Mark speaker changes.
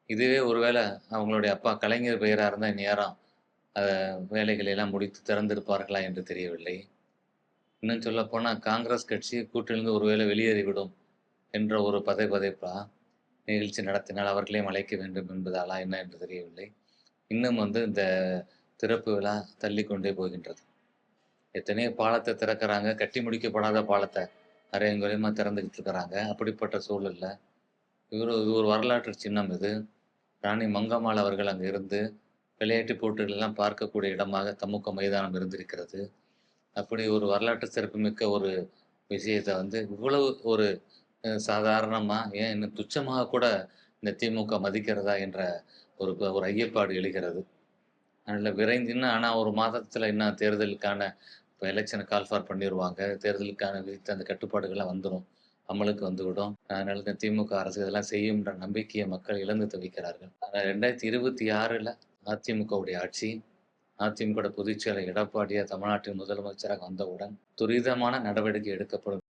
Speaker 1: இதுவே ஒருவேளை அவங்களுடைய அப்பா கலைஞர் பெயரா இருந்தா இந்நேரம் வேலைகளை எல்லாம் முடித்து திறந்திருப்பார்களா என்று தெரியவில்லை. இன்னும் சொல்லப்போனா காங்கிரஸ் கட்சி கூட்டிலிருந்து ஒருவேளை வெளியேறிவிடும் என்ற ஒரு பதைபதைப்பா நிகழ்ச்சி நடத்தினால் அவர்களையும் அழைக்க வேண்டும் என்பதாலா என்ன என்று தெரியவில்லை. இன்னும் இந்த திறப்பு விழா தள்ளிக்கொண்டே போகின்றது. எத்தனையோ பாலத்த திறக்கறாங்க. கட்டி முடிக்கப்படாத பாலத்த அரையும் குறையுமா திறந்துகிட்டு இருக்கிறாங்க. அப்படிப்பட்ட சூழல்ல இது ஒரு வரலாற்று சின்னம் இது. ராணி மங்கம்மாள் அவர்கள் அங்க இருந்து விளையாட்டுப் போட்டிகள் எல்லாம் பார்க்கக்கூடிய இடமாக தமுக மைதானம் இருந்திருக்கிறது. அப்படி ஒரு வரலாற்று சிறப்புமிக்க ஒரு விஷயத்த இவ்வளவு ஒரு சாதாரணமா, ஏன் இன்னும் துச்சமாக கூட இந்த திமுக மதிக்கிறதா என்ற ஒரு ஐயப்பாடு எழுகிறது. அதனால விரைந்து இன்னும் ஆனா 1 மாதத்துல இன்னும் தேர்தலுக்கான இப்ப எலக்ஷன் கால் ஃபார் பண்ணிருவாங்க. தேர்தலுக்கான விதித்த அந்த கட்டுப்பாடுகள்லாம் வந்துரும். அமலுக்கு வந்துவிடும். அதனால இந்த திமுக அரசு இதெல்லாம் செய்யும்ன்ற நம்பிக்கைய மக்கள் இழந்து தவிக்கிறார்கள். ஆனா 2026ல அதிமுகவுடைய ஆட்சி, அதிமுக பொதுச் செயலர் எடப்பாடியார் தமிழ்நாட்டின் முதலமைச்சராக வந்தவுடன் துரிதமான நடவடிக்கை எடுக்கப்படும்.